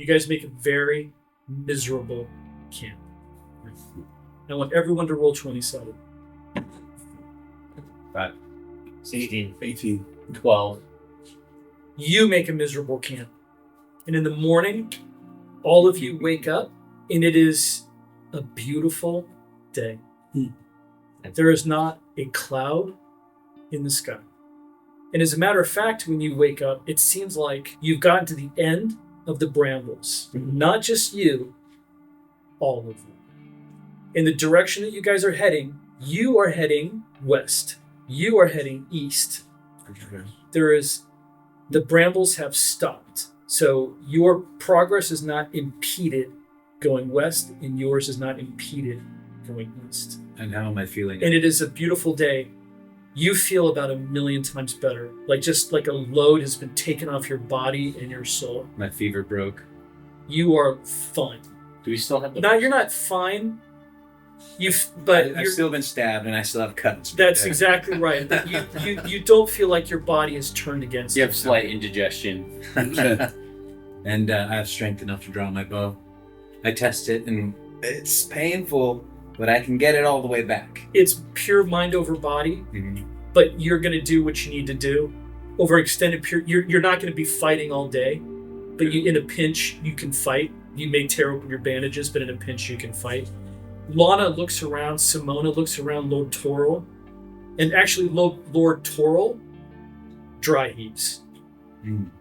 guys make a very miserable camp. I want everyone to roll 20-sided. 5. 16. 18. 12. You make a miserable camp. And in the morning, all of you wake up, and it is a beautiful day. There is not a cloud in the sky. And as a matter of fact, when you wake up, it seems like you've gotten to the end of the brambles. Not just you, all of you. In the direction that you guys are heading, you are heading west. You are heading east. The brambles have stopped. So your progress is not impeded going west, and yours is not impeded going east. And how am I feeling? And it is a beautiful day. You feel about 1,000,000 times better. Just like a load has been taken off your body and your soul. My fever broke. You are fine. Do we still have the... Now, you're not fine. I've still been stabbed and I still have cuts. That's exactly right. You don't feel like your body is turned against You have slight indigestion. And I have strength enough to draw my bow. I test it and it's painful, but I can get it all the way back. It's pure mind over body, but you're going to do what you need to do. Over extended period, you're not going to be fighting all day, but in a pinch, you can fight. You may tear open your bandages, but in a pinch, you can fight. Lana looks around, Simona looks around Lord Toril, and actually Lord Toril dry heaves.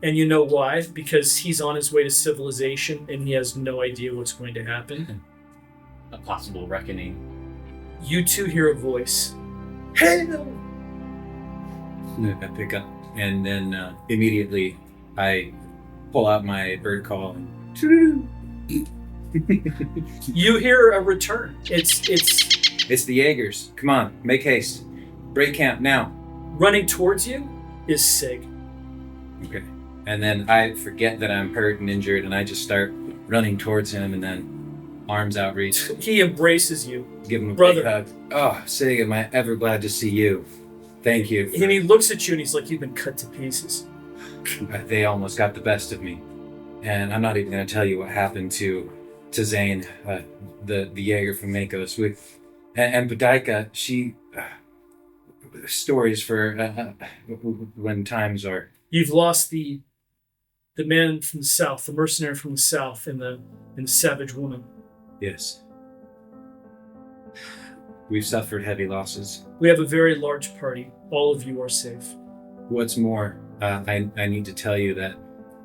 And you know why? Because he's on his way to civilization and he has no idea what's going to happen. A possible reckoning. You two hear a voice. Hello! I pick up and then immediately I pull out my bird call and You hear a return. It's the Jaegers. Come on, make haste. Break camp now. Running towards you is Sig. Okay. And then I forget that I'm hurt and injured and I just start running towards him and then arms outreach. He embraces you. Give him a Brother. big hug. Oh, Sig, am I ever glad to see you. Thank you. And he looks at you and he's like, you've been cut to pieces. They almost got the best of me. And I'm not even going to tell you what happened to Zane, the Jaeger from Meikos. And Badaika, she... stories for when times are... You've lost the man from the south, the mercenary from the south, and the savage woman. Yes. We've suffered heavy losses. We have a very large party. All of you are safe. What's more, I need to tell you that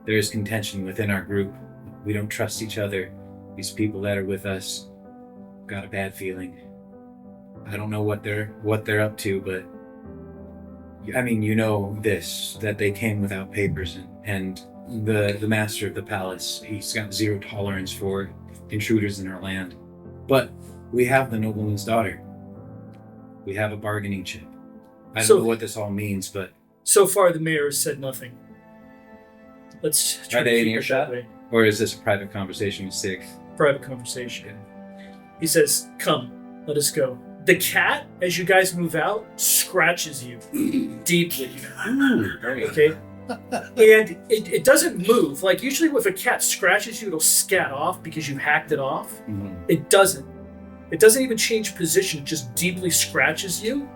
there is contention within our group. We don't trust each other. These people that are with us got a bad feeling. I don't know what they're up to, but I mean, you know this, that they came without papers, and the master of the palace, he's got zero tolerance for intruders in our land. But we have the nobleman's daughter. We have a bargaining chip. I don't know what this all means, but... So far, the mayor has said nothing. Let's try Are to they in keep it earshot? that way. Or is this a private conversation with Sig? Private conversation. He says, come, let us go. The cat, as you guys move out, scratches you deeply. Okay? And it doesn't move. Like, usually if a cat scratches you, it'll scat off because you hacked it off. Mm-hmm. It doesn't. It doesn't even change position. It just deeply scratches you.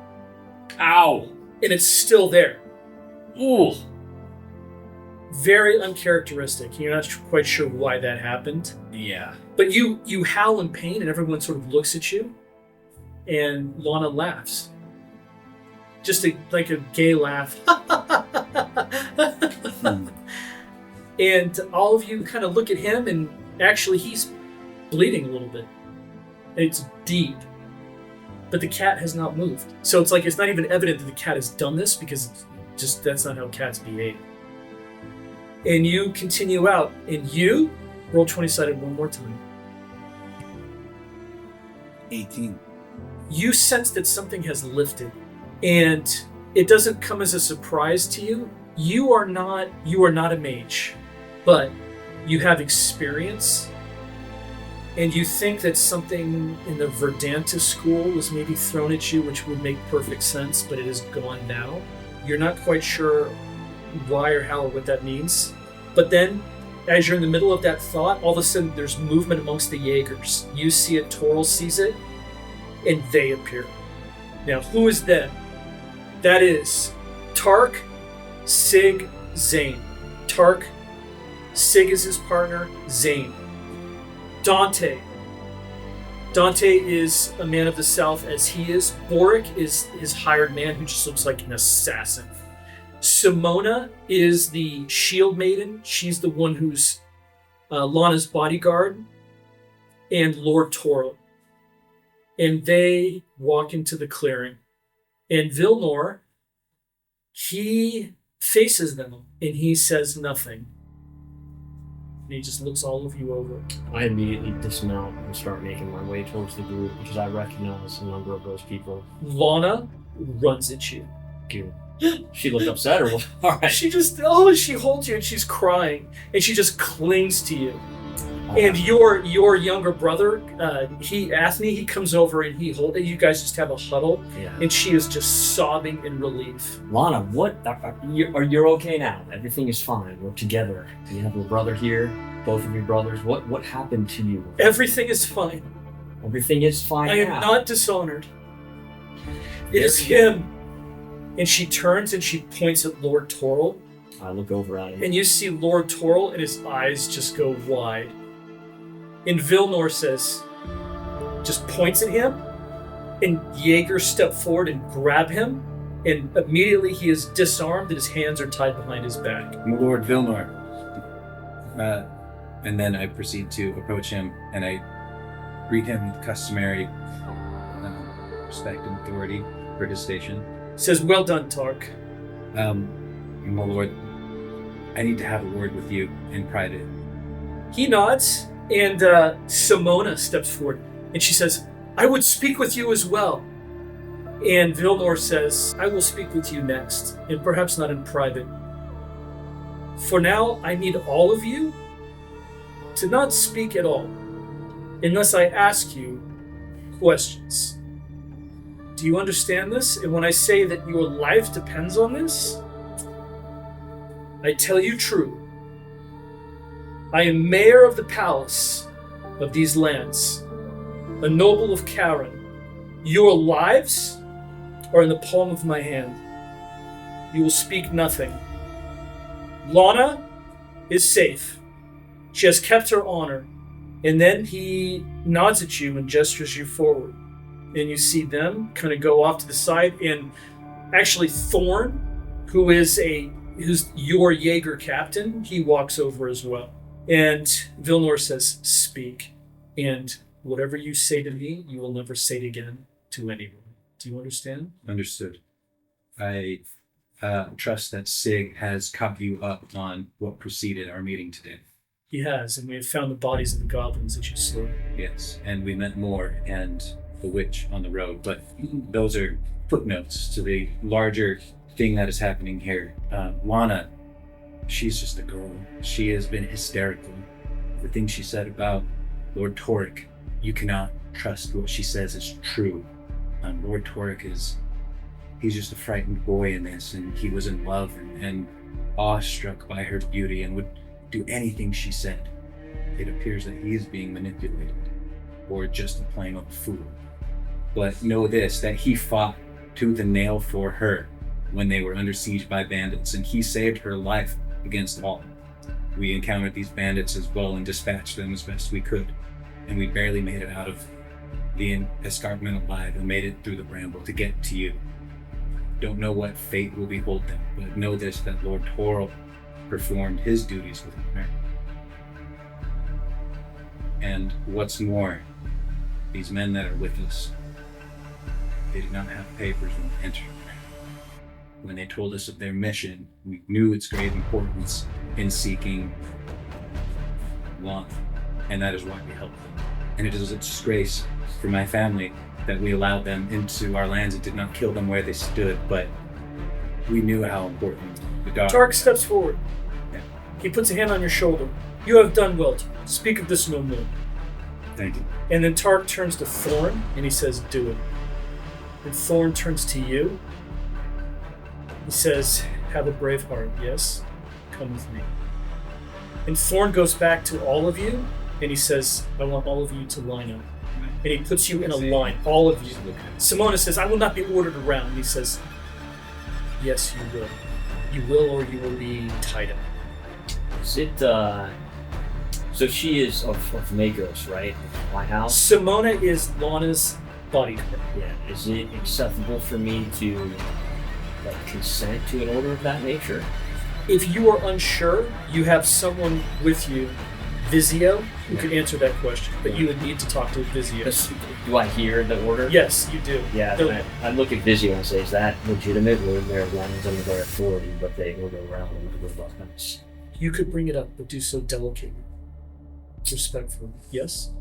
Ow! And it's still there. Ooh! Very uncharacteristic. You're not quite sure why that happened. Yeah. But you howl in pain and everyone sort of looks at you. And Lana laughs. Just like a gay laugh. And all of you kind of look at him, and actually he's bleeding a little bit. It's deep. But the cat has not moved. So it's like it's not even evident that the cat has done this, because it's just that's not how cats behave. And you continue out, and you roll 20-sided one more time. 18. You sense that something has lifted, and it doesn't come as a surprise to you. You are not a mage, but you have experience, and you think that something in the Verdanta school was maybe thrown at you, which would make perfect sense, but it is gone now. You're not quite sure why or how or what that means. But then as you're in the middle of that thought, all of a sudden there's movement amongst the Jaegers. You see it, Toril sees it, and they appear. Now, who is them? That is Tark, Sig, Zane. Tark, Sig is his partner, Zane. Dante. Dante is a man of the south as he is. Boric is his hired man who just looks like an assassin. Simona is the shield maiden. She's the one who's Lana's bodyguard. And Lord Toril. And they walk into the clearing. And Vilnor, he faces them and he says nothing. And he just looks all of you over. I immediately dismount and start making my way towards the group because I recognize a number of those people. Lana runs at you. Good. She looked upset or what? All right. She holds you and she's crying and she just clings to you. And your younger brother, Athene, he comes over and you guys just have a huddle. Yeah. And she is just sobbing in relief. Lana, what? You're okay now. Everything is fine. We're together. You have your brother here, both of your brothers. What happened to you? Everything is fine. Everything is fine I am now. not dishonored. It is him. And she turns and she points at Lord Toril. I look over at him. And you see Lord Toril and his eyes just go wide. And Vilnor just points at him, and Jaeger step forward and grab him, and immediately he is disarmed and his hands are tied behind his back. Lord Vilnor. And then I proceed to approach him, and I greet him with customary respect and authority for his station. Says, well done, Tark. My lord, I need to have a word with you in private. He nods. And Simona steps forward, and she says, I would speak with you as well. And Vilnor says, I will speak with you next, and perhaps not in private. For now, I need all of you to not speak at all, unless I ask you questions. Do you understand this? And when I say that your life depends on this, I tell you true. I am mayor of the palace of these lands, a noble of Karan. Your lives are in the palm of my hand. You will speak nothing. Lana is safe. She has kept her honor. And then he nods at you and gestures you forward. And you see them kind of go off to the side. And actually Thorn, who's your Jaeger captain, he walks over as well. And Vilnor says, speak. And whatever you say to me, you will never say it again to anyone. Do you understand? Understood. I trust that Sig has caught you up on what preceded our meeting today. He has, and we have found the bodies of the goblins that you slew. Yes, and we met more and the witch on the road, but those are footnotes to the larger thing that is happening here. Lana, she's just a girl. She has been hysterical. The thing she said about Lord Toric, you cannot trust what she says is true. Lord Toric he's just a frightened boy in this, and he was in love and awestruck by her beauty and would do anything she said. It appears that he is being manipulated, or just a plain old fool. But know this, that he fought tooth and nail for her when they were under siege by bandits, and he saved her life against all. We encountered these bandits as well and dispatched them as best we could, and we barely made it out of the escarpment alive and made it through the bramble to get to you. Don't know what fate will behold them, but know this, that Lord Toril performed his duties with honor. And what's more, these men that are with us, they did not have papers when they entered. When they told us of their mission, we knew its great importance in seeking Lana, and that is why we helped them. And it is a disgrace for my family that we allowed them into our lands and did not kill them where they stood, but we knew how important the dog. Tark steps forward. Yeah. He puts a hand on your shoulder. You have done well. Speak of this no more. Thank you. And then Tark turns to Thorn and he says, do it. And Thorn turns to you. He says, have a brave heart, yes? Come with me. And Thorn goes back to all of you, and he says, I want all of you to line up. And he puts you in a line, all of you. Simona says, I will not be ordered around. And he says, yes, you will. You will, or you will be tied up. Is it, so she is of Meikos, right? My house? Simona is Lana's bodyguard. Yeah. Is it acceptable for me to, like, consent to an order of that nature? If you are unsure, you have someone with you, Vizio, who can answer that question. But you would need to talk to Vizio. Do I hear the order? Yes, you do. Yeah, then I look at Vizio and say, is that legitimate? We're in their lands under their authority, but they order around and order weapons. You could bring it up, but do so delicately. Respectfully. Yes?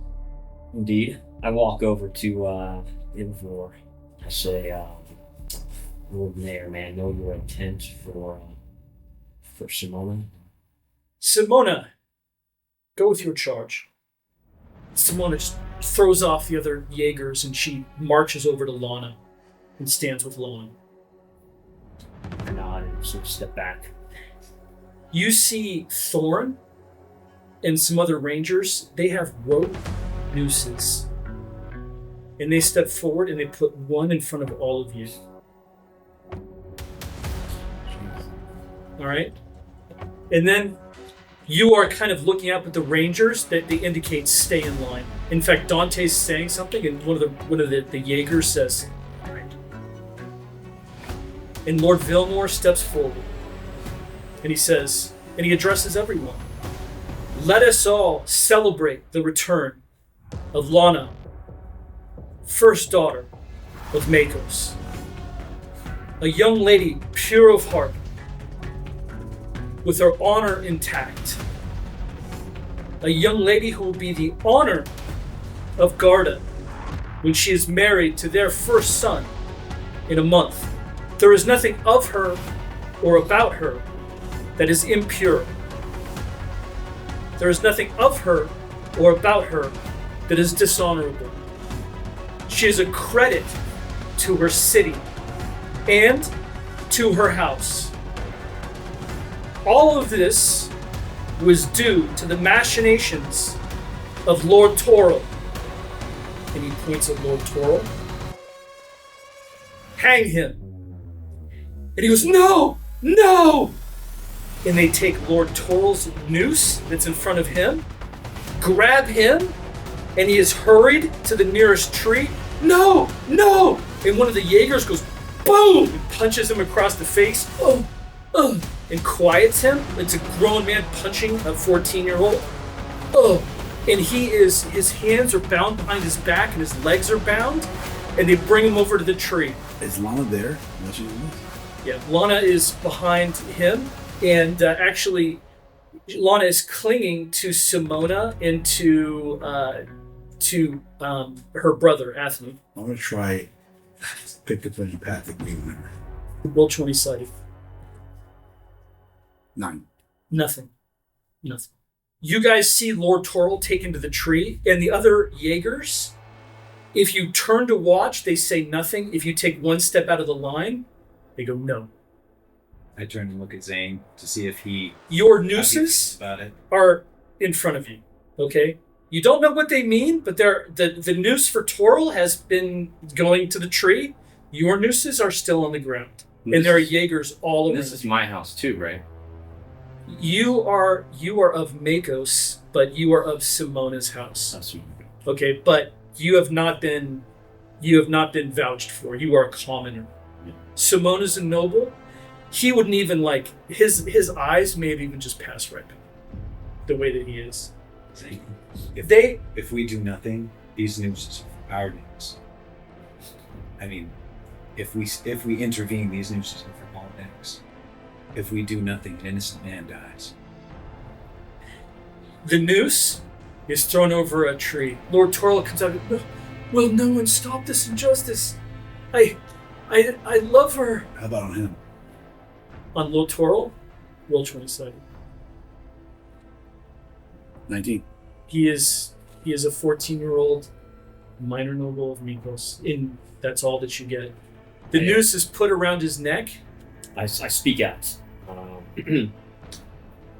Indeed. I walk over to Ivor. I say, Lord Mayor, may I know your intent for Simona? Simona, go with your charge. Simona just throws off the other Jaegers and she marches over to Lana and stands with Lana. I nod and sort of step back. You see Thorn and some other rangers. They have rope nooses. And they step forward and they put one in front of all of you. All right? And then you are kind of looking up at the rangers that they indicate stay in line. In fact, Dante's saying something, and one of the Jaegers says, "All right." And Lord Vilmore steps forward, and he says, and he addresses everyone. Let us all celebrate the return of Lana, first daughter of Meikos, a young lady pure of heart, with her honor intact. A young lady who will be the honor of Garda when she is married to their first son in a month. There is nothing of her or about her that is impure. There is nothing of her or about her that is dishonorable. She is a credit to her city and to her house. All of this was due to the machinations of Lord Toril. And he points at Lord Toril. Hang him. And he goes, no, no. And they take Lord Toril's noose that's in front of him, grab him, and he is hurried to the nearest tree. No, no. And one of the Jaegers goes, boom, and punches him across the face. And quiets him. It's a grown man punching a 14-year-old. And his hands are bound behind his back and his legs are bound. And they bring him over to the tree. Is Lana there? Yeah, Lana is behind him. And actually, Lana is clinging to Simona and to her brother, Anthony. I'm going to try pick up an empathic being. Roll 20-sided. 9. Nothing. You guys see Lord Toril taken to the tree, and the other Jaegers, if you turn to watch, they say nothing. If you take one step out of the line, they go no. I turn and look at Zane to see if Your how he thinks nooses about it. are in front of you, okay? You don't know what they mean, but the noose for Toril has been going to the tree. Your nooses are still on the ground, and there are Jaegers all over. This is my house too, right? You are of Meikos, but you are of Simona's house. That's Okay, but you have not been vouched for. You are a commoner. Yeah. Simona's a noble. He wouldn't even his eyes may have even just passed right by the way that he is. Zane, if we do nothing, these nooses are our necks. I mean, if we intervene, these nooses are for all necks. If we do nothing, an innocent man dies. The noose is thrown over a tree. Lord Toril comes out. Will no one stop this injustice? I love her. How about on him? On Lord Toril, roll 20-sided. 19. He is a 14-year-old minor noble of Meikos. That's all that you get. The noose is put around his neck. I speak out.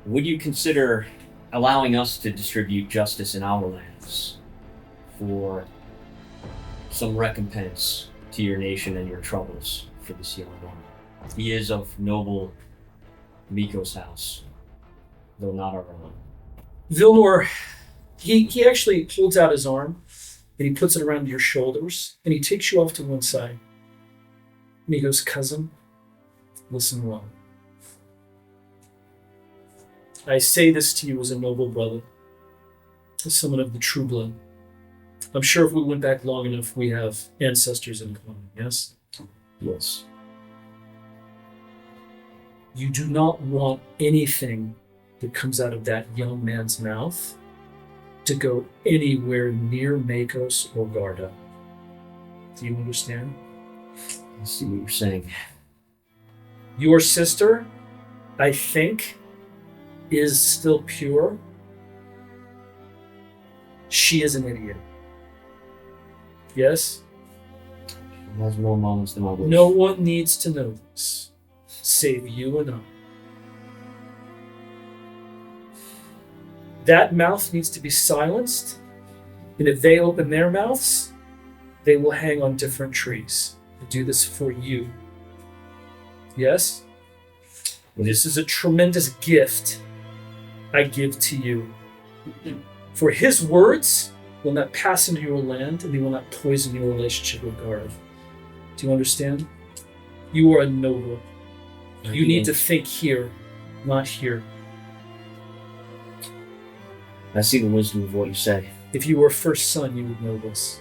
Would you consider allowing us to distribute justice in our lands for some recompense to your nation and your troubles for this young one. He is of noble Meikos house, though not our own. Vilnor, he actually holds out his arm and he puts it around your shoulders and he takes you off to one side. And he goes, cousin, listen well. I say this to you as a noble brother, as someone of the true blood. I'm sure if we went back long enough, we have ancestors in common, yes? Yes. You do not want anything that comes out of that young man's mouth to go anywhere near Meikos or Garda. Do you understand? I see what you're saying. Your sister, I think, is still pure. She is an idiot. Yes? She has more moments than others. No one needs to know this, save you and I. That mouth needs to be silenced, and if they open their mouths, they will hang on different trees. I do this for you. Yes? This is a tremendous gift I give to you. For his words will not pass into your land, and they will not poison your relationship with Garth. Do you understand? You are a noble. You need to think here, not here. I see the wisdom of what you say. If you were first son, you would know this.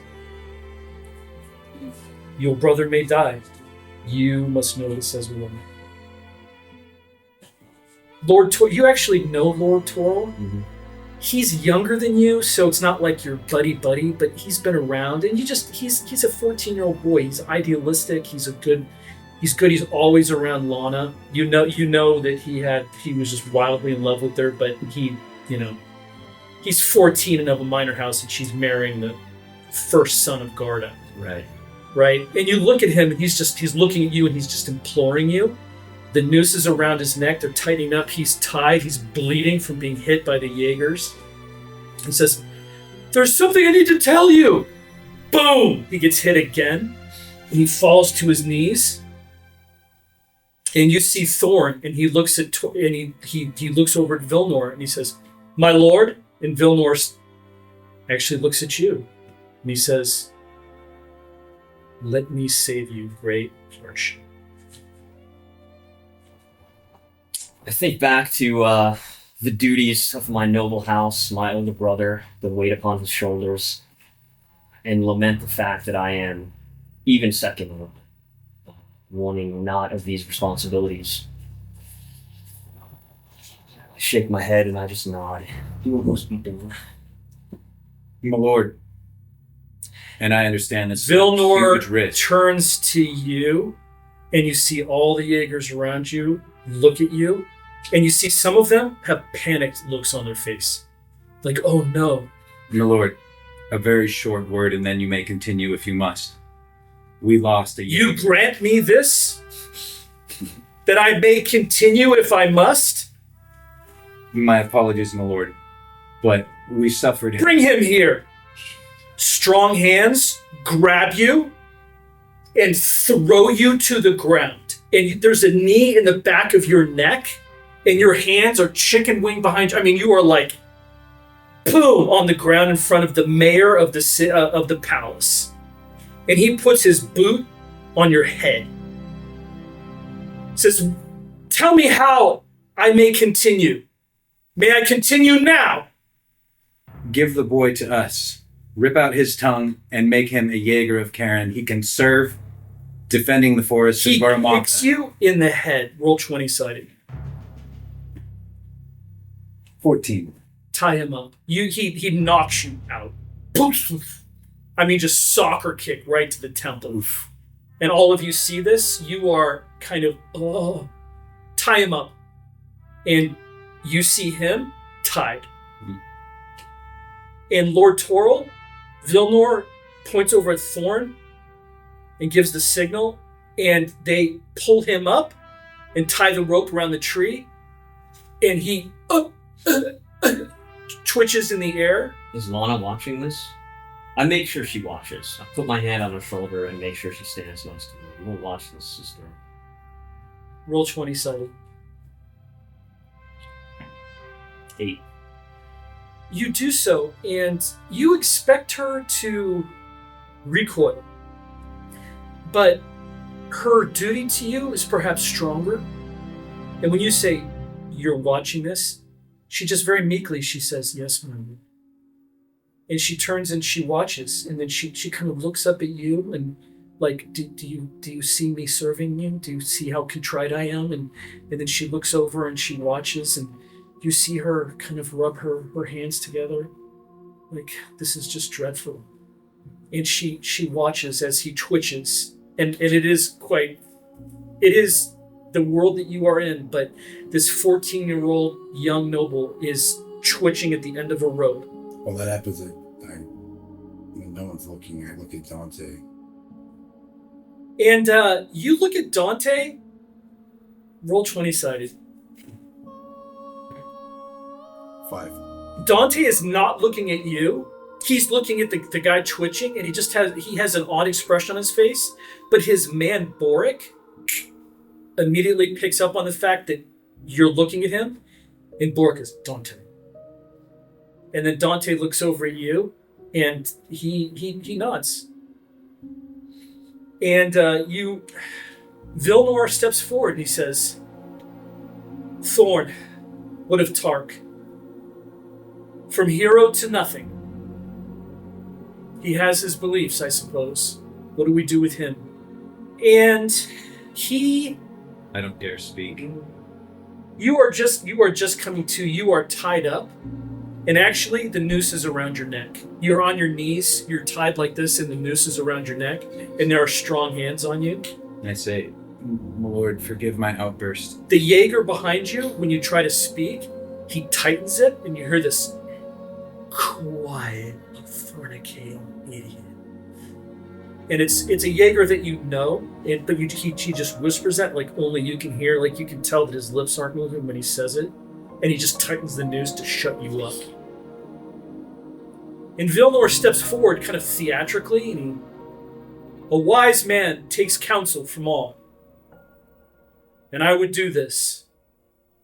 Your brother may die. You must know this as well. You actually know Lord Toril. Mm-hmm. He's younger than you, so it's not like you're buddy, but he's been around, and he's a 14-year-old boy. He's idealistic. He's good. He's always around Lana. You know that he was just wildly in love with her, but he's 14 and of a minor house, and she's marrying the first son of Garda. Right? And you look at him, and he's looking at you, and he's just imploring you. The noose is around his neck. They're tightening up. He's tied. He's bleeding from being hit by the jaegers. He says, "There's something I need to tell you." Boom! He gets hit again, and he falls to his knees. And you see Thorn, and he looks at he looks over at Vilnor, and he says, "My lord." And Vilnor actually looks at you, and he says, "Let me save you, great Arch." I think back to the duties of my noble house, my older brother, the weight upon his shoulders, and lament the fact that I am even second, wanting not of these responsibilities. I shake my head and I just nod. Do what most people do. My lord. And I understand this Vilnor huge risk. turns to you, and you see all the Jaegers around you look at you, and you see some of them have panicked looks on their face. Like, oh no. My lord, a very short word, and then you may continue if you must. We lost a You grant me this? That I may continue if I must? My apologies, my lord, but we suffered. Bring him here. Strong hands grab you and throw you to the ground. And there's a knee in the back of your neck, and your hands are chicken wing behind you. I mean, you are like, boom, on the ground in front of the mayor of the palace. And he puts his boot on your head. Says, "Tell me how I may continue. May I continue now?" Give the boy to us. Rip out his tongue and make him a Jaeger of Karan. He can serve defending the forest of He Baramaka. kicks you in the head. Roll 20-sided. 14. Tie him up. He knocks you out. Poof. I mean, just soccer kick right to the temple. Oof. And all of you see this. You are kind of, tie him up. And you see him tied. Mm-hmm. And Lord Toril, Vilnor points over at Thorn and gives the signal, and they pull him up and tie the rope around the tree, and he twitches in the air. Is Lana watching this? I make sure she watches. I put my hand on her shoulder and make sure she stands next to me. You won't watch this, sister. Roll 20-sided. 8. You do so, and you expect her to recoil. But her duty to you is perhaps stronger. And when you say, you're watching this, she just very meekly, she says, yes, ma'am. And she turns and she watches, and then she kind of looks up at you and like, do you see me serving you? Do you see how contrite I am? And then she looks over and she watches, and you see her kind of rub her hands together. Like, this is just dreadful. And she watches as he twitches. And it is the world that you are in, but this 14-year-old young noble is twitching at the end of a rope. Well, that happens. When no one's looking, I look at Dante. And you look at Dante. Roll 20-sided. 5. Dante is not looking at you. He's looking at the guy twitching, and he has an odd expression on his face. But his man Boric immediately picks up on the fact that you're looking at him, and Boric is Dante. And then Dante looks over at you, and he nods. And Vilnor steps forward and he says, Thorn, what of Tark? From hero to nothing. He has his beliefs, I suppose. What do we do with him? And I don't dare speak. You are just coming to. You are tied up. And actually, the noose is around your neck. You're on your knees. You're tied like this, and the noose is around your neck. And there are strong hands on you. And I say, Lord, forgive my outburst. The jaeger behind you, when you try to speak, he tightens it, and you hear this quiet, fornicating idiot. And it's a jaeger that you know, but he just whispers that like only you can hear. Like you can tell that his lips aren't moving when he says it. And he just tightens the noose to shut you up. And Vilnor steps forward kind of theatrically, and a wise man takes counsel from all. And I would do this.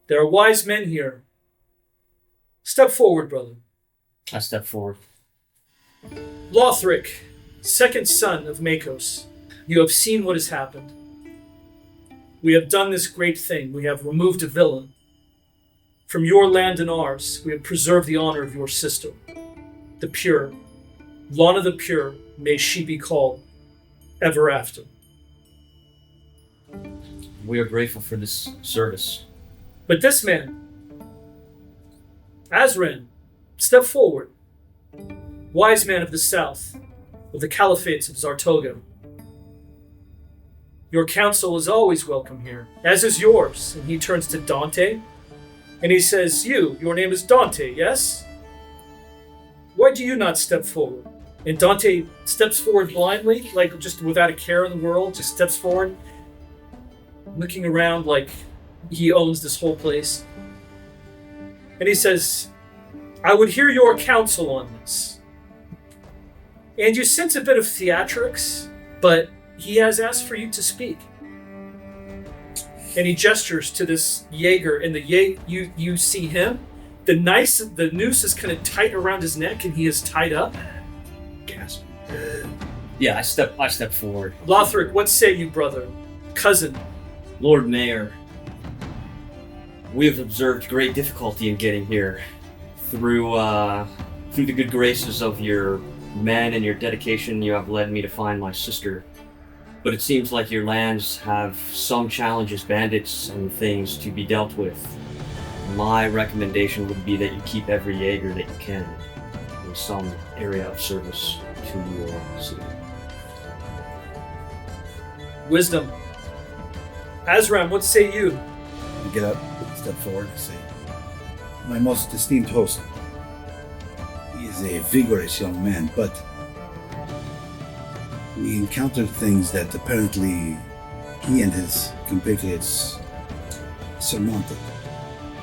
There are wise men here. Step forward, brother. I step forward. Lothric, second son of Meikos, you have seen what has happened. We have done this great thing. We have removed a villain. From your land and ours, we have preserved the honor of your sister, the pure. Lana the pure, may she be called ever after. We are grateful for this service. But this man, Azran, step forward. Wise man of the south, of the caliphates of Zartoga. Your counsel is always welcome here, as is yours. And he turns to Dante, and he says, your name is Dante, yes? Why do you not step forward? And Dante steps forward blindly, like just without a care in the world, just steps forward, looking around like he owns this whole place. And he says, I would hear your counsel on this. And you sense a bit of theatrics, but he has asked for you to speak. And he gestures to this jaeger, and you see him. The noose is kind of tight around his neck, and he is tied up. Gasp. Yeah, I step forward. Lothric, what say you, brother? Cousin. Lord Mayor, we have observed great difficulty in getting here. Through the good graces of your men and your dedication, you have led me to find my sister. But it seems like your lands have some challenges, bandits and things to be dealt with. My recommendation would be that you keep every jaeger that you can in some area of service to your city. Wisdom. Azram, what say you? I get up, step forward, and say, my most esteemed host. He is a vigorous young man, but we encountered things that apparently he and his compatriots surmounted.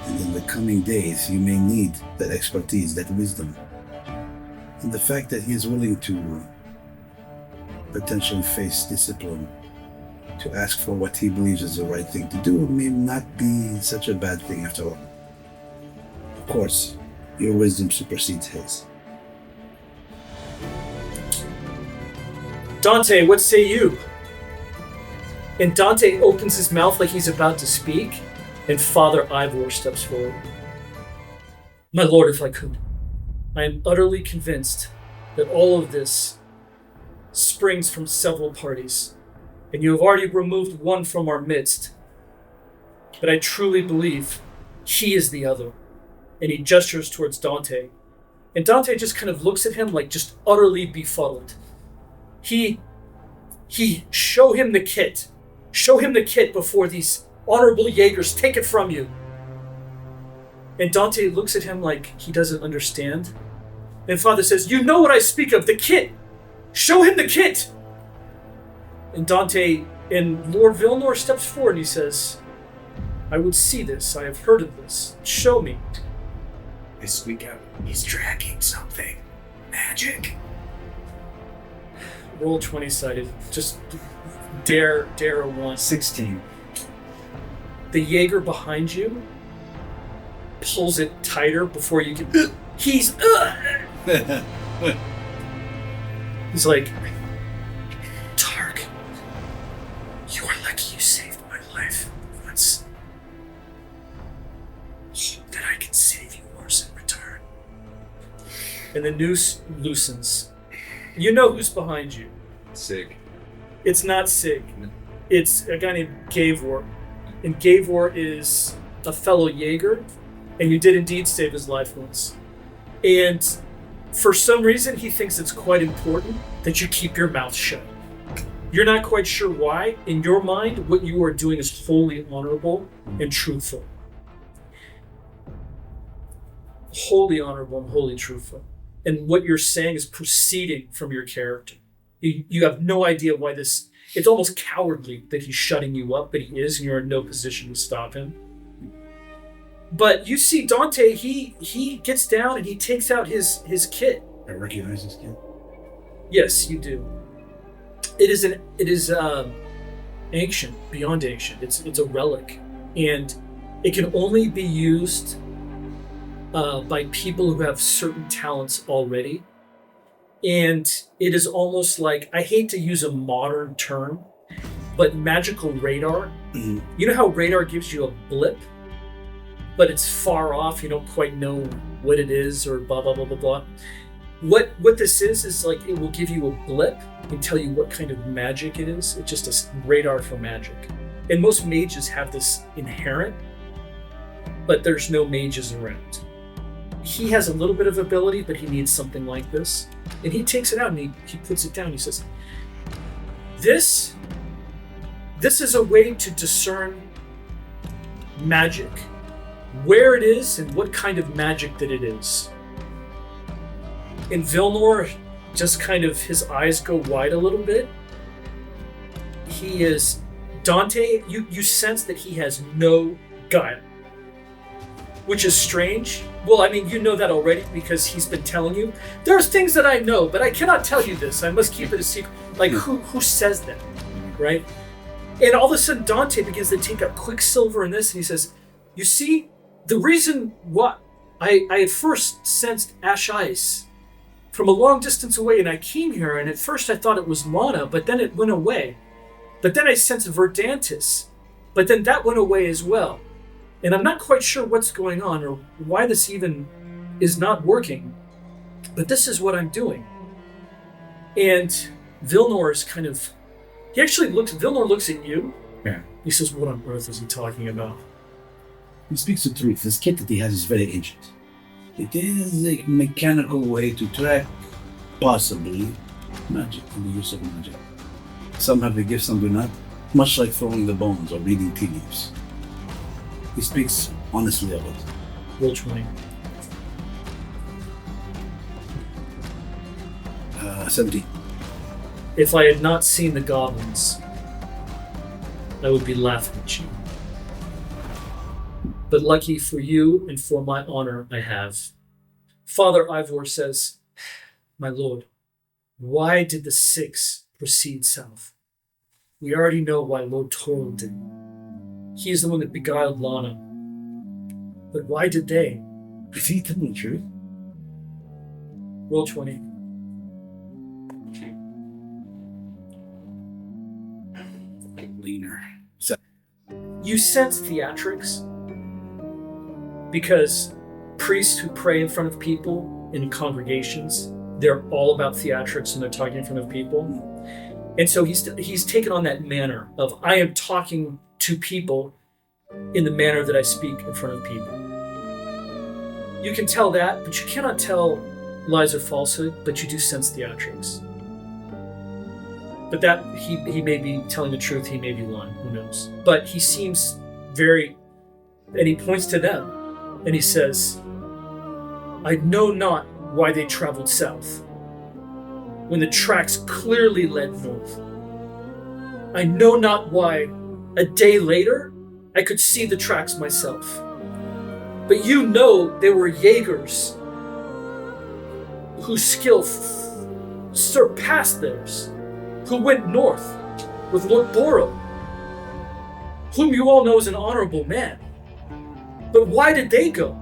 And in the coming days, you may need that expertise, that wisdom. And the fact that he is willing to potentially face discipline, to ask for what he believes is the right thing to do, may not be such a bad thing after all. Of course, your wisdom supersedes his. Dante, what say you? And Dante opens his mouth like he's about to speak, and Father Ivor steps forward. My lord, if I could, I am utterly convinced that all of this springs from several parties, and you have already removed one from our midst. But I truly believe he is the other. And he gestures towards Dante. And Dante just kind of looks at him like just utterly befuddled. He show him the kit. Show him the kit before these honorable Jaegers take it from you. And Dante looks at him like he doesn't understand. And Father says, you know what I speak of, the kit. Show him the kit. And Dante and Lord Vilnor steps forward and he says, I would see this. I have heard of this. Show me. I squeak out, he's tracking something. Magic. Roll 20-sided. Just dare a one. 16. The Jaeger behind you pulls it tighter before you can. He's like, Tark, you are lucky you saved my life once. Hope that I can save you yours in return. And the noose loosens. You know who's behind you. Sig. It's not Sig. It's a guy named Gavor. And Gavor is a fellow Jaeger, and you did indeed save his life once. And for some reason, he thinks it's quite important that you keep your mouth shut. You're not quite sure why. In your mind, what you are doing is wholly honorable and truthful. Wholly honorable and wholly truthful. And what you're saying is proceeding from your character. You have no idea why this... It's almost cowardly that he's shutting you up, but he is, and you're in no position to stop him. But you see Dante, he gets down and he takes out his kit. I recognize this kid. Yes, you do. It is ancient, beyond ancient. It's a relic, and it can only be used by people who have certain talents already. And it is almost like, I hate to use a modern term, but magical radar. Mm-hmm. You know how radar gives you a blip, but it's far off, you don't quite know what it is, or blah, blah, blah, blah, blah. What this is like, it will give you a blip and tell you what kind of magic it is. It's just a radar for magic. And most mages have this inherent, but there's no mages around. He has a little bit of ability, but he needs something like this. And he takes it out and he puts it down. He says, this is a way to discern magic, where it is and what kind of magic that it is. And Vilnor just kind of, his eyes go wide a little bit. He is, Dante, you sense that he has no guile, which is strange. Well, I mean, you know that already because he's been telling you. There's things that I know, but I cannot tell you this. I must keep it a secret. Like, who says that, right? And all of a sudden, Dante begins to take up Quicksilver in this, and he says, you see, the reason why I at first sensed ash ice from a long distance away, and I came here, and at first I thought it was mana, but then it went away. But then I sensed Verdantis, but then that went away as well. And I'm not quite sure what's going on or why this even is not working, but this is what I'm doing. And Vilnor is kind of, Vilnor looks at you. Yeah. He says, what on earth is he talking about? He speaks the truth. This kit that he has is very ancient. It is a mechanical way to track, possibly, magic and the use of magic. Some have the gift, some do not, much like throwing the bones or reading tea leaves. He speaks honestly about it. Roll 20. 17. If I had not seen the goblins, I would be laughing at you. But lucky for you and for my honor, I have. Father Ivor says, my lord, why did the 6 proceed south? We already know why Lord Toro did. He is the one that beguiled Lana. But why did they? Is he telling the truth? Roll 20. Leaner. You sense theatrics because priests who pray in front of people in congregations, they're all about theatrics and they're talking in front of people. And so he's taken on that manner of, I am talking to people in the manner that I speak in front of people. You can tell that, but you cannot tell lies or falsehood, but you do sense theatrics. But that he may be telling the truth, he may be lying, who knows? But he seems very, and he points to them, and he says, I know not why they traveled south, when the tracks clearly led north. I know not why a day later I could see the tracks myself. But you know they were jaegers whose skill surpassed theirs, who went north with Lord Boro, whom you all know is an honorable man. But why did they go?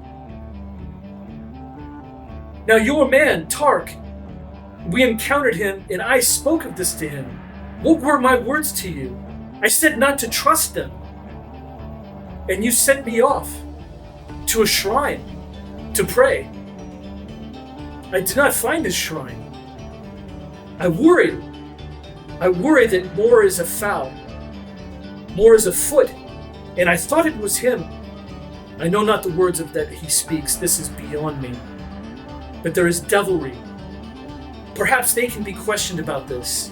Now your man, Tark, we encountered him and I spoke of this to him. What were my words to you? I said not to trust them. And you sent me off to a shrine to pray. I did not find this shrine. I worry that more is afoul, more is afoot, and I thought it was him. I know not the words of that he speaks, this is beyond me. But there is devilry. Perhaps they can be questioned about this.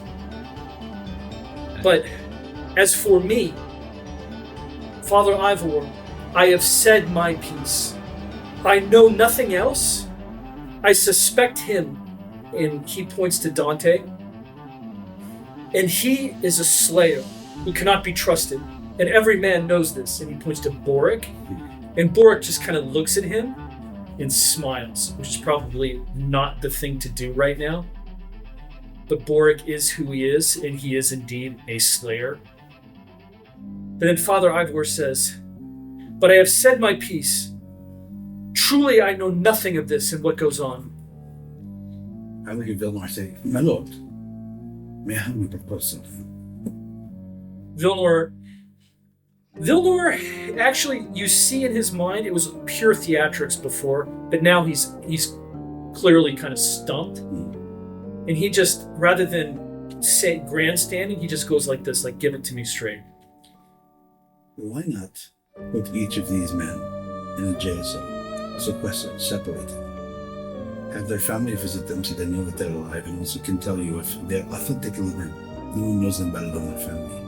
But as for me, Father Ivor, I have said my piece. I know nothing else. I suspect him, and he points to Dante. And he is a slayer who cannot be trusted. And every man knows this. And he points to Boric. And Boric just kind of looks at him and smiles, which is probably not the thing to do right now. But Boric is who he is, and he is indeed a slayer. But then Father Ivor says, but I have said my piece. Truly I know nothing of this and what goes on. I look at Vilmar and say, my lord, may I have my proposal? Vilnor, actually, you see in his mind, it was pure theatrics before, but now he's clearly kind of stumped. And he just, rather than say grandstanding, he just goes like this, like, give it to me straight. Why not put each of these men in a jail cell, sequestered, separated? Have their family visit them so they know that they're alive and also can tell you if they're authentically men. No one knows them better than their family.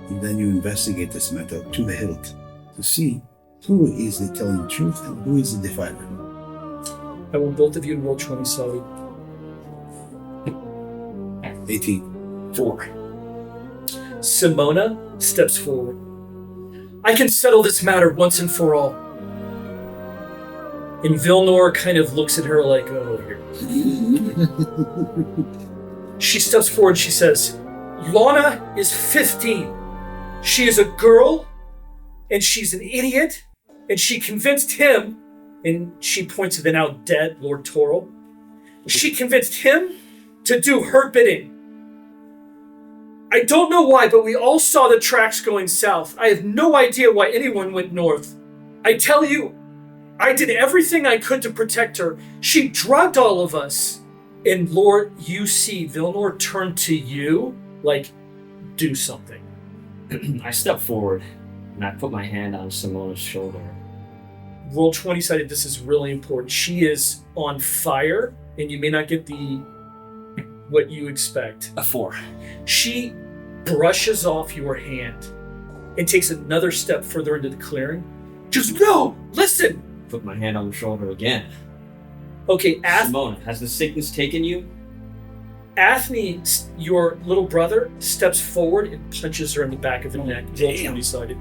And then you investigate this matter to the hilt to see who is telling the truth and who is the defiler. I want both of you to roll 20 solid. 18. 4. Simona steps forward. I can settle this matter once and for all. And Vilnor kind of looks at her like, oh, here. She steps forward and she says, Lana is 15. She is a girl, and she's an idiot, and she convinced him, and she points to the now dead Lord Toro, she convinced him to do her bidding. I don't know why, but we all saw the tracks going south. I have no idea why anyone went north. I tell you, I did everything I could to protect her. She drugged all of us. And Lord, you see Vilnor turn to you, like, do something. I step forward and I put my hand on Simona's shoulder. Roll 20-sided, this is really important. She is on fire, and you may not get what you expect. A 4. She brushes off your hand and takes another step further into the clearing. Just no, listen. Put my hand on her shoulder again. Okay, Simona, has the sickness taken you? Athne, your little brother, steps forward and punches her in the back of the neck. Roll 20-sided.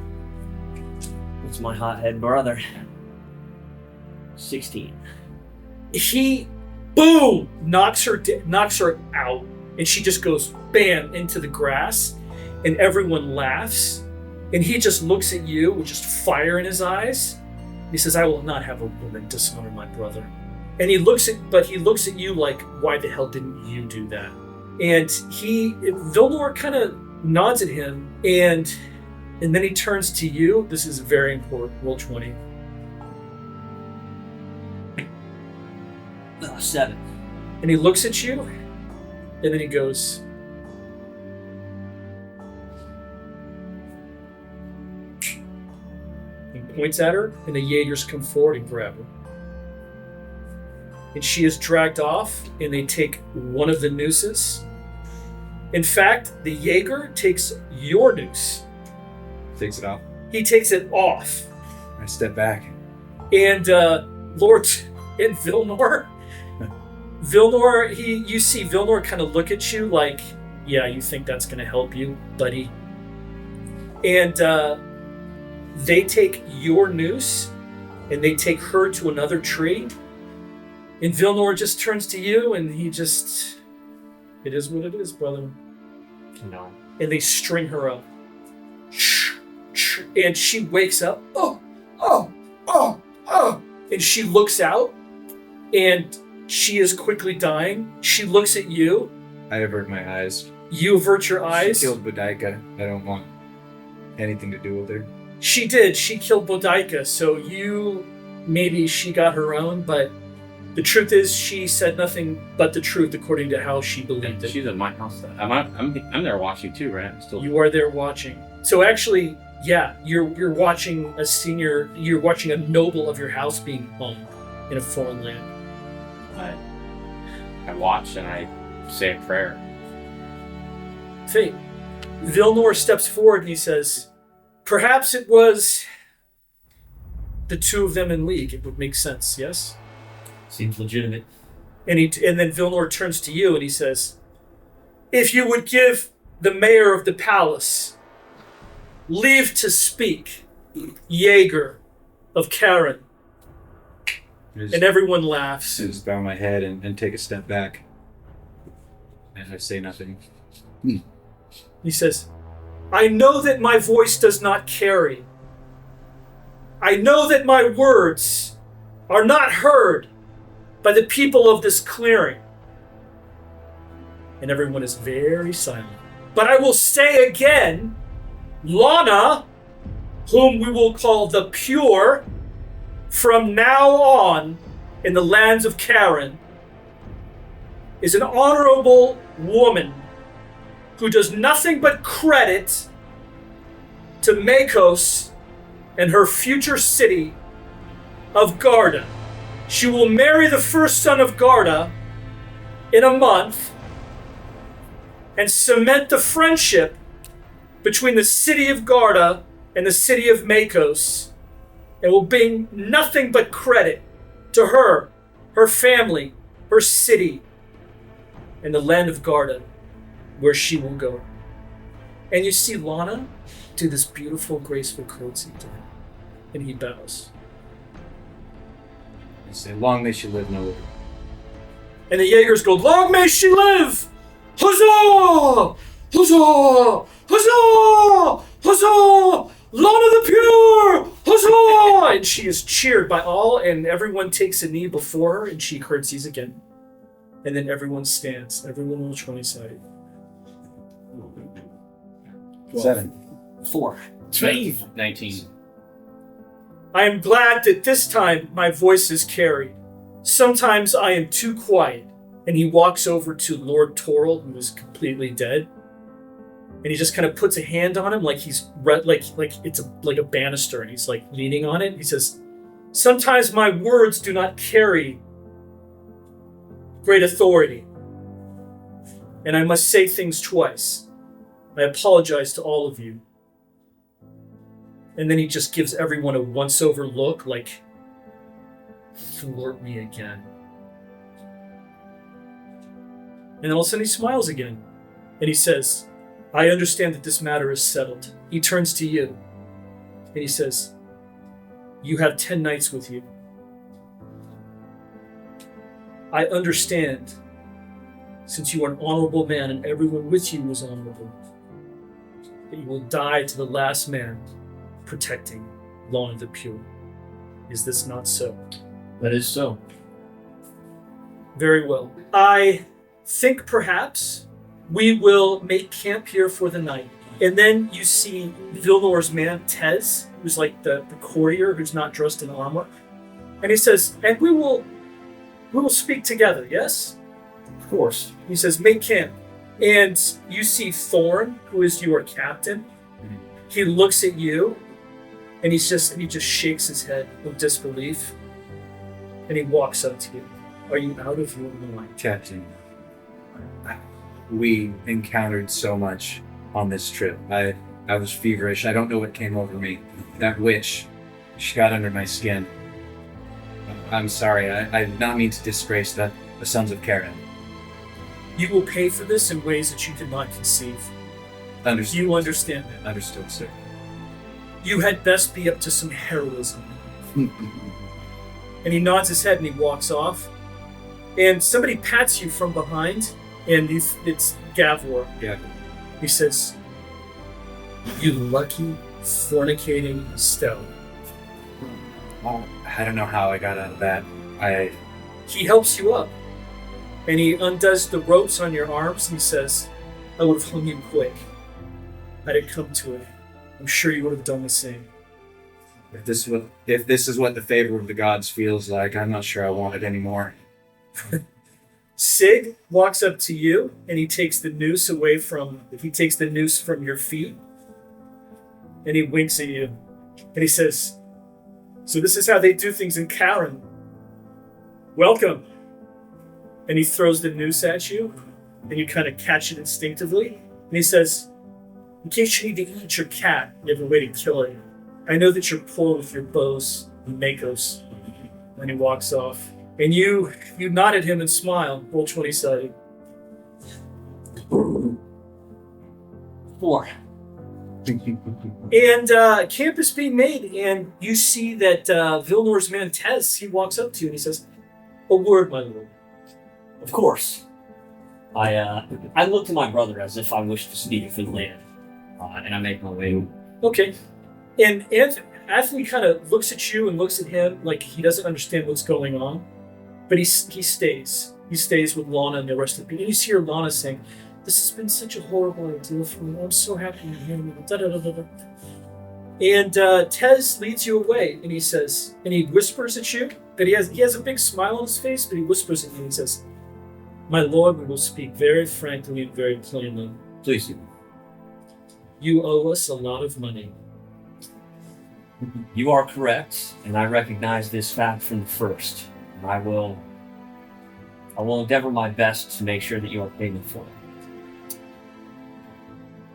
What's my hothead brother? 16. He, boom, knocks her out, and she just goes bam into the grass, and everyone laughs, and he just looks at you with just fire in his eyes. He says, "I will not have a woman dishonor my brother." And he looks at you like, "Why the hell didn't you do that?" And Vilnor kind of nods at him, and then he turns to you. This is very important. Roll 20. 7. And he looks at you, and then he goes, he points at her, and the Jaegers come forward and grab her. And she is dragged off, and they take one of the nooses. In fact, the Jaeger takes your noose. Takes it off. He takes it off. I step back. And Vilnor, you see Vilnor kind of look at you like, "Yeah, you think that's going to help you, buddy?" And they take your noose, and they take her to another tree. And Vilnor just turns to you, and he just, "It is what it is, brother." No. And they string her up. And she wakes up. Oh. And she looks out, and she is quickly dying. She looks at you. I avert my eyes. You avert your eyes. She killed Boudica. I don't want anything to do with her. She did. She killed Boudica, so maybe she got her own, but the truth is she said nothing but the truth according to how she believed it. She's in my house. I'm there watching too, right? You are there watching. So actually, yeah, you're watching a noble of your house being hung in a foreign land. I watch and I say a prayer. Fate. Vilnor steps forward and he says, "Perhaps it was the two of them in league. It would make sense, yes?" Seems legitimate. And then Vilnor turns to you and he says, "If you would give the mayor of the palace leave to speak, Jaeger of Karan." And everyone laughs. I just bow my head and take a step back. And I say nothing. He says, "I know that my voice does not carry. I know that my words are not heard by the people of this clearing." And everyone is very silent. "But I will say again, Lana, whom we will call the Pure, from now on in the lands of Karan, is an honorable woman who does nothing but credit to Meikos and her future city of Garda. She will marry the first son of Garda in a month and cement the friendship between the city of Garda and the city of Meikos, and will bring nothing but credit to her, her family, her city, and the land of Garda, where she will go." And you see Lana do this beautiful, graceful curtsy to him, and he bows. I say, "Long may she live, noble." And the Jaegers go, "Long may she live! Huzzah! Huzzah! Huzzah! Huzzah! Lana the Pure! Huzzah!" And she is cheered by all, and everyone takes a knee before her, and she curtsies again. And then everyone stands. Everyone will 20 sided. 7. 4. 19. "I am glad that this time my voice is carried. Sometimes I am too quiet." And he walks over to Lord Toril, who is completely dead. And he just kind of puts a hand on him like he's like it's like a banister, and he's like leaning on it. He says, "Sometimes my words do not carry great authority, and I must say things twice. I apologize to all of you." And then he just gives everyone a once-over look like, "Thwart me again." And then all of a sudden he smiles again. And he says, "I understand that this matter is settled." He turns to you and he says, You have 10 knights with you. I understand, since you are an honorable man and everyone with you was honorable, that you will die to the last man protecting Lana the Pure. Is this not so? That is so. Very well. I think perhaps we will make camp here for the night. And then you see Vilnor's man, Tez, who's like the courier who's not dressed in armor. And he says, and we will speak together, yes? Of course. He says, make camp. And you see Thorn, who is your captain. He looks at you, and he just shakes his head with disbelief. And he walks up to you. Are you out of your mind? Captain, we encountered so much on this trip. I was feverish. I don't know what came over me. That witch, she got under my skin. I'm sorry. I did not mean to disgrace the sons of Karan. You will pay for this in ways that you could not conceive. Understood. You understand that. Understood, sir. You had best be up to some heroism. And he nods his head and he walks off. And somebody pats you from behind, and it's Gavor. Yeah. He says, you lucky, fornicating stone. Well, I don't know how I got out of that. He helps you up. And he undoes the ropes on your arms and he says, I would have hung you quick. Had it come to it. I'm sure you would have done the same. If this is what the favor of the gods feels like, I'm not sure I want it anymore. Sig walks up to you and he takes the noose from your feet and he winks at you and he says, so this is how they do things in Karan. Welcome. And he throws the noose at you and you kind of catch it instinctively and he says, in case you need to eat your cat, you have a way to kill it. I know that you're poor with your bows and Meikos. And he walks off. And you nod at him and smile. Roll 20-sided. 4. And camp is being made, and you see that Vilnor's man Tez, he walks up to you and he says, a word, my lord. Of course. I look to my brother as if I wish to speak for the land. And I make my way. Okay. And Anthony kind of looks at you and looks at him like he doesn't understand what's going on. But he stays. He stays with Lana and the rest of the people. And you see Lana saying, this has been such a horrible idea for me. I'm so happy you're here. And Tez leads you away and he says, and he whispers at you, but he has a big smile on his face, but he whispers at you and he says, my lord, we will speak very frankly and very plainly. Please do. You owe us a lot of money. You are correct, and I recognize this fact from the first. And I will endeavor my best to make sure that you are paid in full.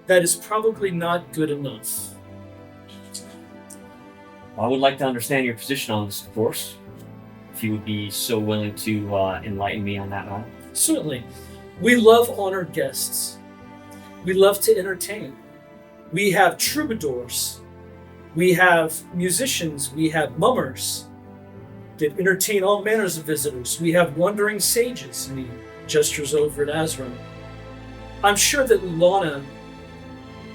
That is probably not good enough. I would like to understand your position on this, of course. If you would be so willing to enlighten me on that matter. Certainly. We love honored guests. We love to entertain. We have troubadours. We have musicians. We have mummers that entertain all manners of visitors. We have wandering sages. And he gestures over at Azra. I'm sure that Lana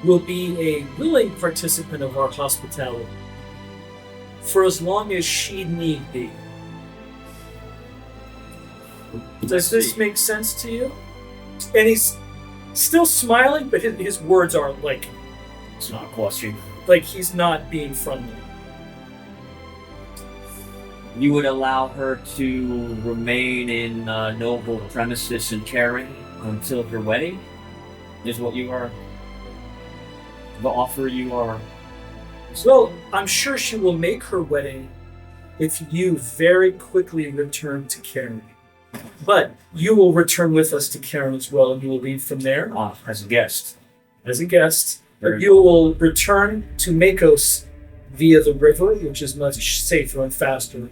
will be a willing participant of our hospitality for as long as she need be. Does this make sense to you? And he's still smiling, but his words aren't like, It's not a question. like he's not being friendly. You would allow her to remain in noble premises in Karan until her wedding? Is what you are... the offer you are... Well, I'm sure she will make her wedding if you very quickly return to Karan. But you will return with us to Karan as well, and you will leave from there as a guest. as a guest. Very You will return to Meikos via the river, which is much safer and faster.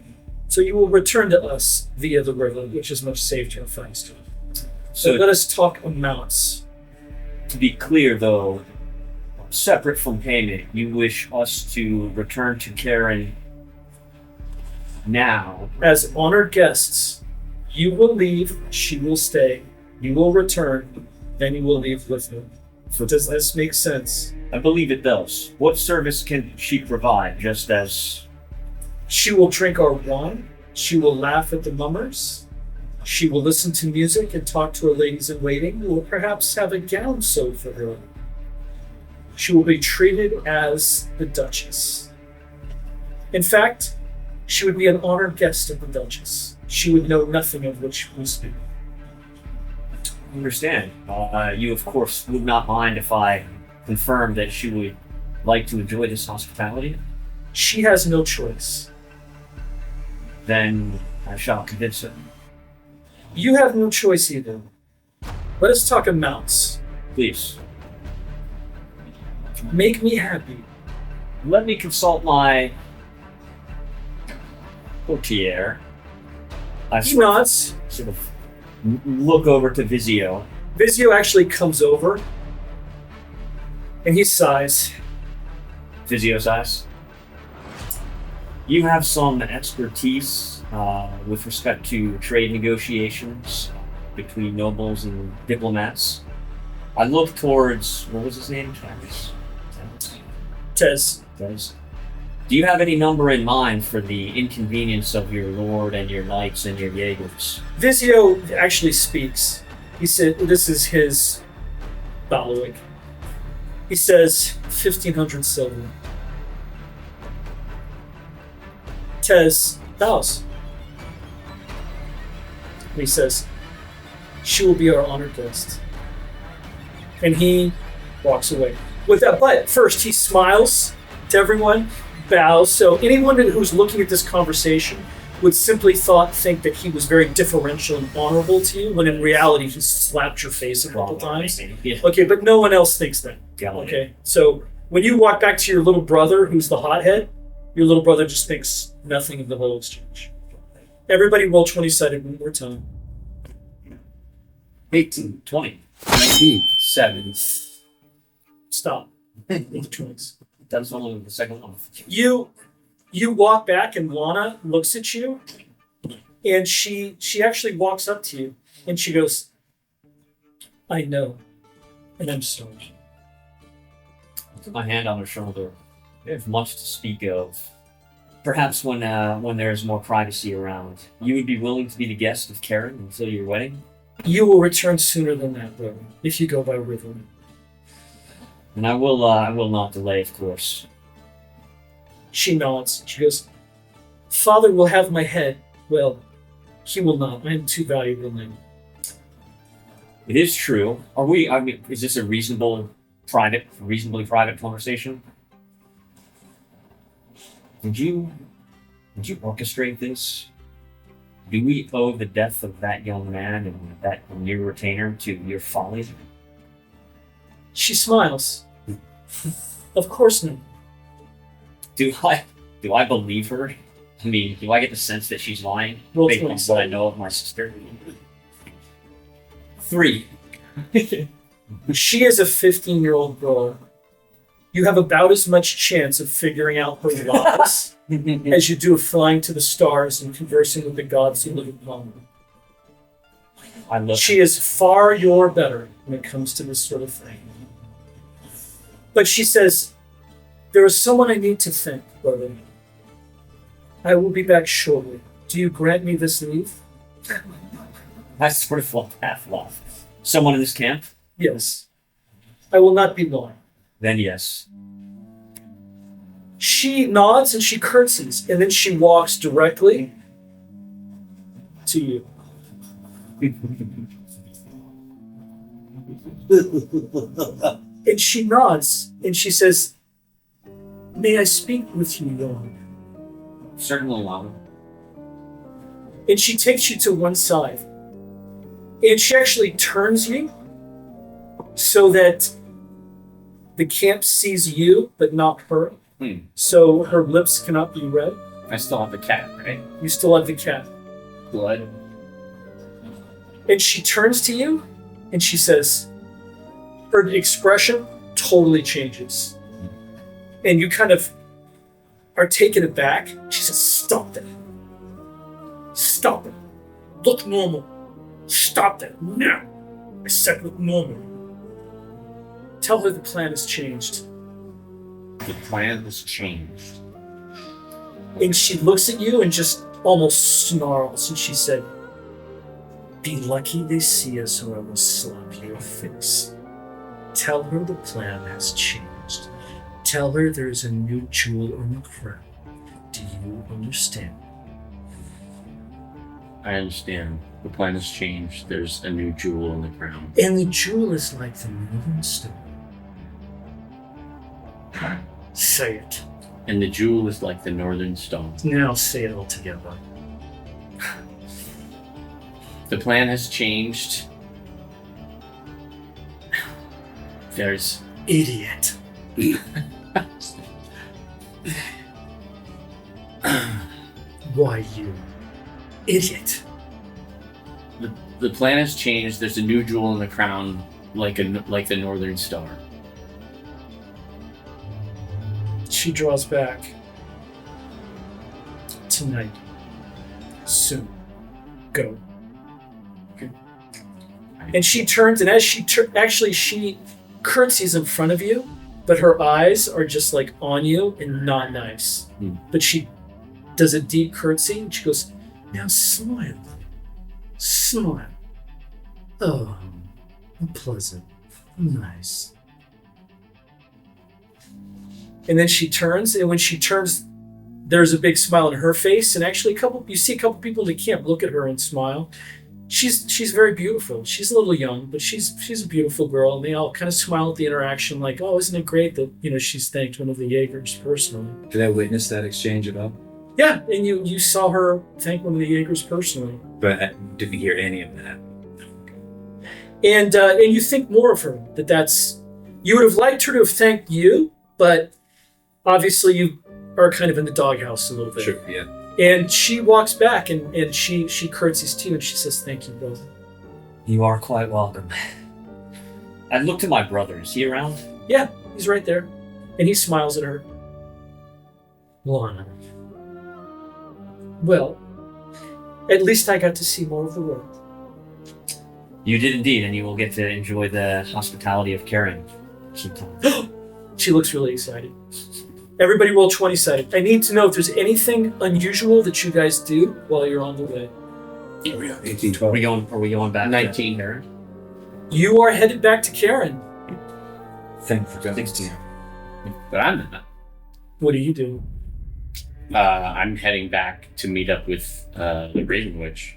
So you will return to us via the river, which is much safer and faster. So let us talk amounts. To be clear, though, separate from payment, you wish us to return to Karan Now, As honored guests, you will leave, she will stay. You will return, then you will leave with her. Does this make sense? I believe it does. What service can she provide, just as... She will drink our wine. She will laugh at the mummers. She will listen to music and talk to her ladies in waiting. We will perhaps have a gown sewed for her. She will be treated as the Duchess. In fact, she would be an honored guest of the Duchess. She would know nothing of which we speak. I understand. You, of course, would not mind if I confirmed that she would like to enjoy this hospitality? She has no choice. Then I shall convince her. You have no choice either. Let us talk amounts. Please. Make me happy. Let me consult my courtier. I He nods. sort of look over to Vizio. Vizio actually comes over and he sighs. Vizio says, you have some expertise with respect to trade negotiations between nobles and diplomats. I look towards, what was his name? Tez. Tez. Do you have any number in mind for the inconvenience of your lord and your knights and your jaegers? Vizio actually speaks. He said, this is his bailiwick. He says, 1,500 silver. Tez bows. And he says, she will be our honored guest. And he walks away. With that, but first he smiles to everyone, bows. So anyone who's looking at this conversation would simply think that he was very differential and honorable to you, when in reality he slapped your face a couple times. Yeah. Okay, but no one else thinks that. Okay, so when you walk back to your little brother, who's the hothead, your little brother just thinks nothing of the whole exchange. Everybody roll 20-sided one more time. 18, 20, 19. 7. Stop. With the 20s. That's only the second one. You walk back and Lana looks at you and she actually walks up to you and she goes, I know, and I'm sorry. I put my hand on her shoulder. We have much to speak of. Perhaps when there's more privacy around, you would be willing to be the guest of Karan until your wedding? You will return sooner than that, though, if you go by river. And I will not delay, of course. She nods. She goes, Father will have my head. Well, he will not. I am too valuable now. It is true. Is this a reasonably private conversation? Did you orchestrate this? Do we owe the death of that young man and that new retainer to your folly? She smiles. Of course not. Do I believe her? I mean, do I get the sense that she's lying Roll based on 27. what I know of my sister? 3. She is a 15-year-old girl. You have about as much chance of figuring out her lies as you do of flying to the stars and conversing with the gods who live upon them. She is far your better when it comes to this sort of thing. But she says, there is someone I need to thank, brother. I will be back shortly. Do you grant me this leave? I sort of half laugh. Someone in this camp? Yes. I will not be long. Then yes. She nods and she curtsies, and then she walks directly to you. And she nods and she says, may I speak with you, Lord? Certainly, Lama. And she takes you to one side. And she actually turns you so that the camp sees you, but not her. So her lips cannot be read. I still have the cat, right? You still have the cat. Blood. And she turns to you and she says, her expression totally changes. And you kind of are taken aback. She says, stop that. Stop it. Look normal. Stop that now. I said look normal. Tell her the plan has changed. The plan has changed. And she looks at you and just almost snarls, and she said, "Be lucky they see us or I will slap your face." Tell her the plan has changed. Tell her there's a new jewel on the crown. Do you understand? I understand. The plan has changed. There's a new jewel in the crown. And the jewel is like the northern star. Say it. And the jewel is like the northern star. Now say it all together. The plan has changed. There's Idiot. Why you? Idiot. the plan has changed. There's a new jewel in the crown, like the northern star. She draws back. Tonight. Soon. Go. Okay. And she turns, and as she she curtsies in front of you, but her eyes are just like on you and not nice. But she does a deep curtsy and she goes, "Now smile. Smile. Oh, pleasant. Nice." And then she turns, and when she turns, there's a big smile on her face, and actually you see a couple people in the camp look at her and smile. She's very beautiful. She's a little young, but she's a beautiful girl, and they all kind of smile at the interaction, like, "Oh, isn't it great that she's thanked one of the Jaegers personally?" Did I witness that exchange at all? Yeah, and you saw her thank one of the Jaegers personally, But I didn't hear any of that. and you think more of her. That's you would have liked her to have thanked you, but obviously you are kind of in the doghouse a little bit. Sure, yeah. And she walks back and she curtsies to you and she says, "Thank you both." You are quite welcome. I look to my brother. Is he around? Yeah, he's right there. And he smiles at her. "Lana. Well, at least I got to see more of the world." You did indeed, and you will get to enjoy the hospitality of Karan sometime. She looks really excited. Everybody roll 20-sided. I need to know if there's anything unusual that you guys do while you're on the way. Oh yeah, 18. Are we going back 19. to Karan? You are headed back to Karen. Thank for God. 16. But I'm not. What do you do? I'm heading back to meet up with the Raven Witch.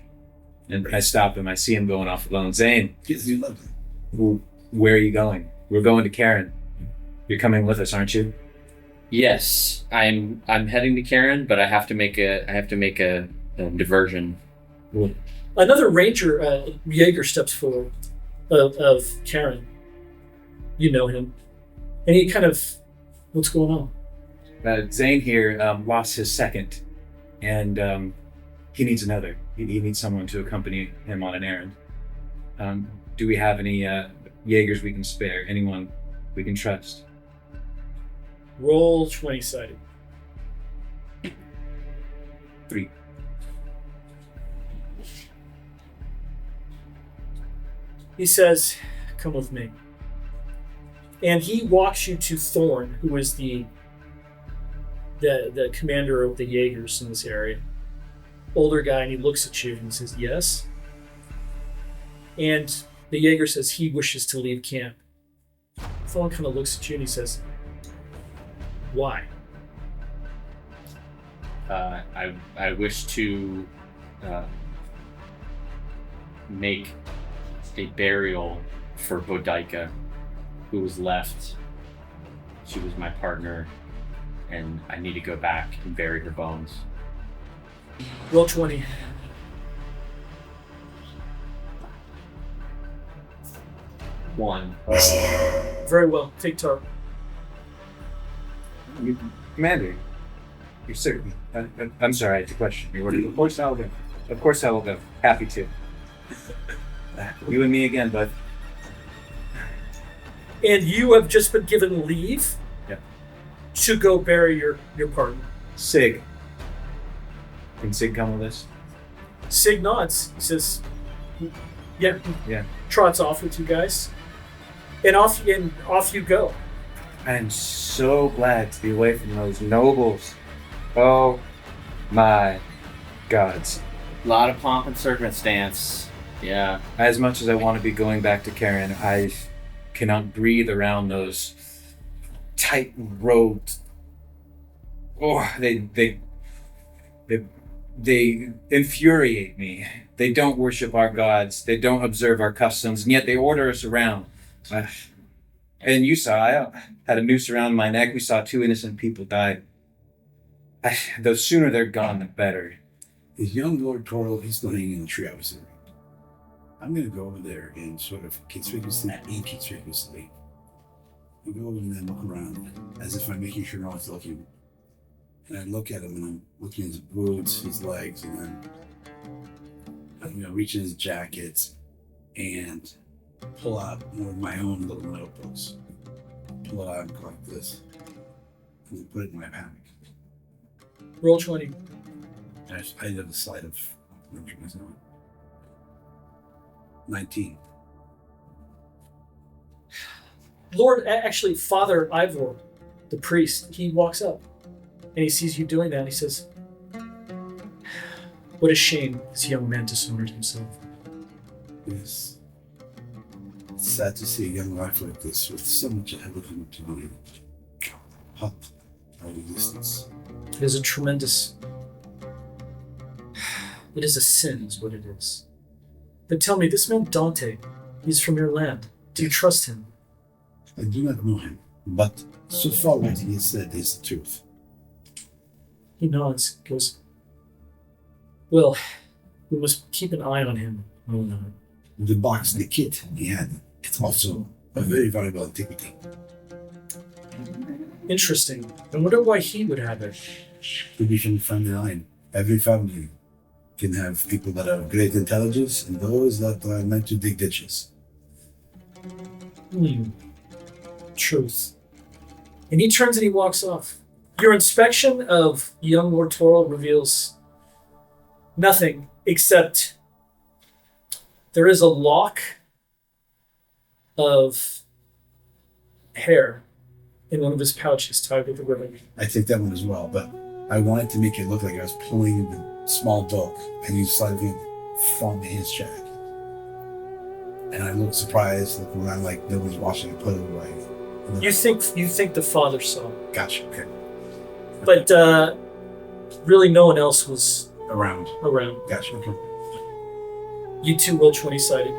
And I stop him. I see him going off alone. Zane, Yes, you love them. where are you going? We're going to Karen. You're coming with us, aren't you? Yes, I'm heading to Karen, but I have to make a diversion. Another ranger, Jaeger, steps forward of Karen. You know him. And he kind of, "What's going on?" Zane here lost his second, and he needs another. He needs someone to accompany him on an errand. Do we have any Jaegers we can spare? Anyone we can trust? Roll 20-sided. 3. He says, "Come with me." And he walks you to Thorn, who is the commander of the Jaegers in this area. Older guy, and he looks at you and he says, "Yes." And the Jaeger says he wishes to leave camp. Thorn kind of looks at you and he says, "Why?" I wish to make a burial for Boudica, who was left. She was my partner, and I need to go back and bury her bones. Roll 20. One. Very well. Take Tar. Commander, you're certain? I'm sorry, I had to question your order. Of course I will go. Of course I will go. Happy to. You and me again, bud. And you have just been given leave Yep. to go bury your partner. Sig. Can Sig come with us? Sig nods. He says, yeah. Yeah. Trots off with you guys. And off you go. I am so glad to be away from those nobles. Oh my gods. A lot of pomp and circumstance. Yeah. As much as I want to be going back to Karan, I cannot breathe around those tight robed. Oh, they infuriate me. They don't worship our gods. They don't observe our customs, and yet they order us around. And you saw, I had a noose around my neck. We saw 2 innocent people die. The sooner they're gone, the better. His young Lord Toril, he's still hanging in the tree, obviously. I'm going to go over there and sort of inconspicuously and go over and then look around as if I'm making sure no one's looking. And I look at him and I'm looking at his boots, his legs, and then I'm reaching his jackets and pull out one of my own little notebooks. Pull it out and go like this. And then put it in my hammock. Roll 20. I did a slide of 19. Actually, Father Ivor, the priest, he walks up and he sees you doing that and he says, what a shame this young man dishonored himself. Yes. It's sad to see a young life like this with so much ahead of him to be hot out of existence. It is a tremendous... It is a sin, is what it is. Then tell me, this man Dante, he's from your land. Do you trust him? I do not know him, but so far what he has said is the truth. He nods, goes, well, we must keep an eye on him. Oh no. The box, the kit he had, it's also a very valuable antiquity. Interesting. I wonder why he would have it. To be from the family line. Every family can have people that have great intelligence and those that are meant to dig ditches. Truth. And he turns and he walks off. Your inspection of young Lord Toril reveals nothing except there is a lock of hair in one of his pouches tied with a ribbon. I take that one as well, but I wanted to make it look like I was pulling the small book and he sliding it from his jacket. And I looked surprised when I'm like, nobody's watching it, put it away. You think the father saw, Gotcha, okay. but really no one else was Around. around. Gotcha, okay. You two roll 20-sided.